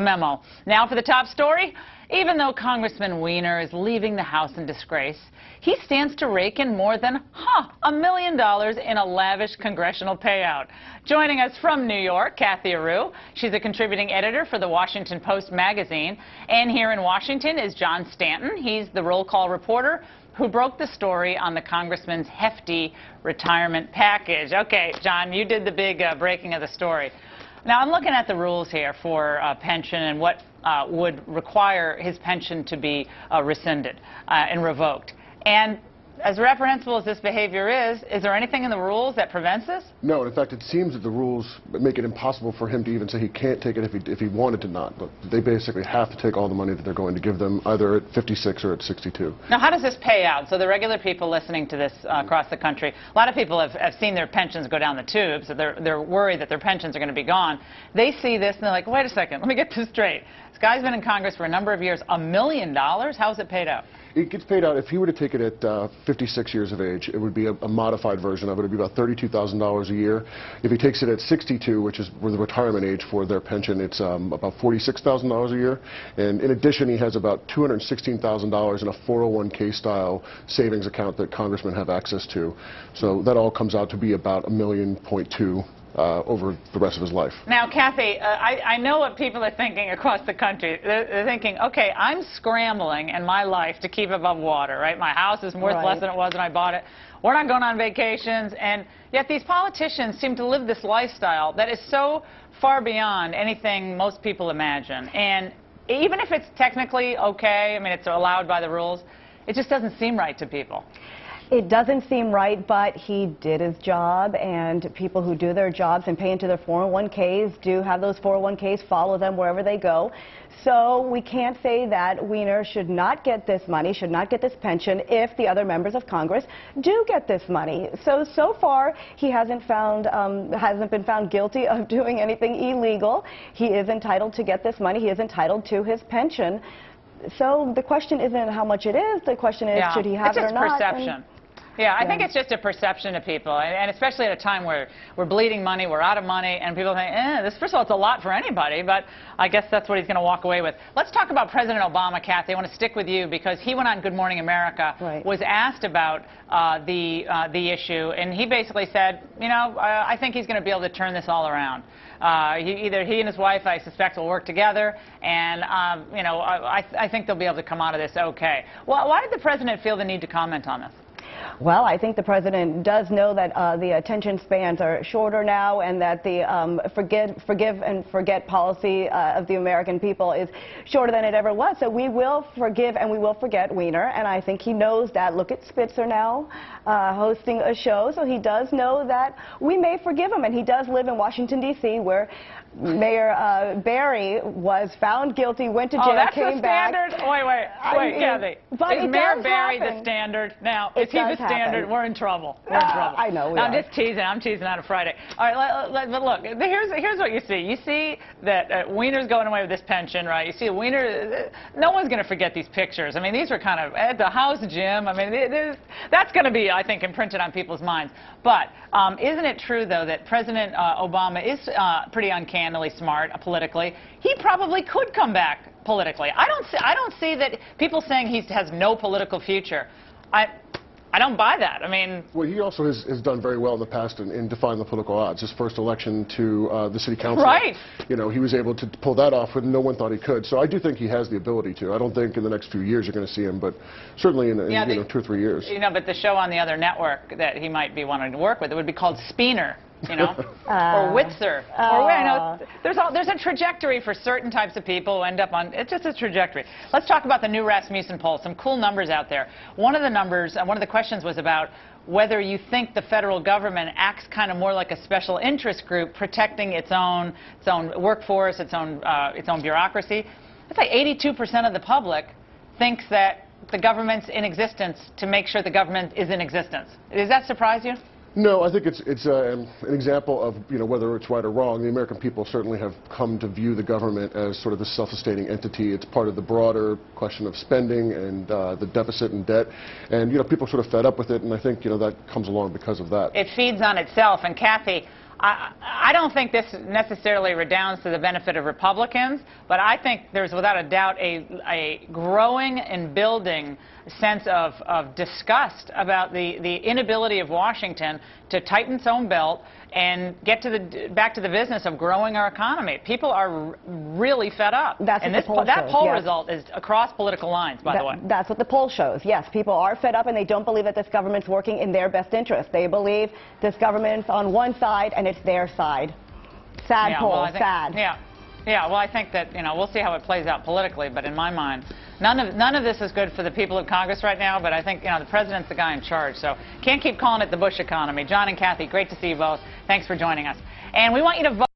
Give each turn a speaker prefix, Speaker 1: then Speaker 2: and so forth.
Speaker 1: Memo. Now for the top story. Even though Congressman Weiner is leaving the House in disgrace, he stands to rake in more than $1 million in a lavish congressional payout. Joining us from New York, Kathy Aru. She's a contributing editor for the Washington Post magazine. And here in Washington is John Stanton. He's the roll call reporter who broke the story on the congressman's hefty retirement package. Okay, John, you did the big breaking of the story. Now, I'm looking at the rules here for pension and what would require his pension to be rescinded and revoked. And as reprehensible as this behavior is there anything in the rules that prevents this?
Speaker 2: No, in fact, it seems that the rules make it impossible for him to even say he can't take it if he wanted to not. But they basically have to take all the money that they're going to give them, either at 56 or at 62.
Speaker 1: Now, how does this pay out? So the regular people listening to this across the country, a lot of people have seen their pensions go down the tubes. So they're worried that their pensions are going to be gone. They see this and they're like, wait a second, let me get this straight. This guy's been in Congress for a number of years. $1 million? How is it paid out?
Speaker 2: It gets paid out if he were to take it at 56 years of age. It would be a modified version of it. It would be about $32,000 a year. If he takes it at 62, which is the retirement age for their pension, it's about $46,000 a year. And in addition, he has about $216,000 in a 401k style savings account that congressmen have access to. So that all comes out to be about $1.2 million. Over the rest of his life.
Speaker 1: Now, Kathy, I know what people are thinking across the country. They're thinking, okay, I'm scrambling in my life to keep above water, right? My house is worth less than it was when I bought it. We're not going on vacations, and yet these politicians seem to live this lifestyle that is so far beyond anything most people imagine. And even if it's technically okay, I mean, it's allowed by the rules, it just doesn't seem right to people.
Speaker 3: It doesn't seem right, but he did his job, and people who do their jobs and pay into their 401ks do have those 401ks follow them wherever they go. So we can't say that Weiner should not get this money, should not get this pension if the other members of Congress do get this money. So far, he hasn't been found guilty of doing anything illegal. He is entitled to get this money. He is entitled to his pension. So the question isn't how much it is. The question is, should he have it or not?
Speaker 1: It's just perception. Yeah, I think it's just a perception of people, and especially at a time where we're bleeding money, we're out of money, and people think, this, first of all, it's a lot for anybody, but I guess that's what he's going to walk away with. Let's talk about President Obama, Kathy. I want to stick with you because he went on Good Morning America, was asked about the issue, and he basically said, you know, I think he's going to be able to turn this all around. Either he and his wife, I suspect, will work together, and, you know, I think they'll be able to come out of this okay. Well, why did the president feel the need to comment on this?
Speaker 3: Well, I think the president does know that the attention spans are shorter now, and that the forgive and forget policy of the American people is shorter than it ever was. So we will forgive and we will forget Weiner, and I think he knows that. Look at Spitzer now hosting a show, so he does know that we may forgive him, and he does live in Washington, D.C., where Mayor Barry was found guilty, went to jail, came back.
Speaker 1: Oh, that's the standard? Wait, Kathy. Is Mayor Barry the standard now? Is he the standard? We're in trouble. We're in trouble.
Speaker 3: I know we are.
Speaker 1: I'm just teasing. I'm teasing on a Friday. All right, but look, here's what you see. You see that Weiner's going away with this pension, right? You see Weiner, no one's going to forget these pictures. I mean, these were kind of at the house gym. I mean, that's going to be, I think, imprinted on people's minds. But isn't it true, though, that President Obama is pretty uncannily smart politically? He probably could come back politically. I don't see that people saying he has no political future. I don't buy that. I mean,
Speaker 2: well, he also has done very well in the past in defying the political odds. His first election to the city council, you know, he was able to pull that off when no one thought he could. So I do think he has the ability to. I don't think in the next few years you're going to see him, but certainly in you know, 2 or 3 years.
Speaker 1: You know, but the show on the other network that he might be wanting to work with, it would be called Speener. You know, or Witzer, or you know, there's a trajectory for certain types of people who end up on. It's just a trajectory. Let's talk about the new Rasmussen poll. Some cool numbers out there. One of the numbers, one of the questions was about whether you think the federal government acts kind of more like a special interest group protecting its own workforce, its own bureaucracy. I'd say 82% of the public thinks that the government's in existence to make sure the government is in existence. Does that surprise you?
Speaker 2: No, I think it's an example of, you know, whether it's right or wrong. The American people certainly have come to view the government as sort of a self-sustaining entity. It's part of the broader question of spending and the deficit and debt. And, you know, people are sort of fed up with it, and I think, you know, that comes along because of that.
Speaker 1: It feeds on itself. And Kathy, I don't think this necessarily redounds to the benefit of Republicans, but I think there's without a doubt a growing and building sense of disgust about the inability of Washington to tighten its own belt and get back to the business of growing our economy. People are really fed up.
Speaker 3: That's
Speaker 1: and
Speaker 3: what the poll
Speaker 1: that
Speaker 3: shows,
Speaker 1: poll
Speaker 3: yes.
Speaker 1: result is across political lines, by the way.
Speaker 3: That's what the poll shows. Yes, people are fed up and they don't believe that this government's working in their best interest. They believe this government's on one side and it's their side. Sad poll,
Speaker 1: well,
Speaker 3: sad.
Speaker 1: Yeah, well, I think that, we'll see how it plays out politically, but in my mind, none of this is good for the people of Congress right now, but I think, the president's the guy in charge, so can't keep calling it the Bush economy. John and Kathy, great to see you both. Thanks for joining us. And we want you to vote.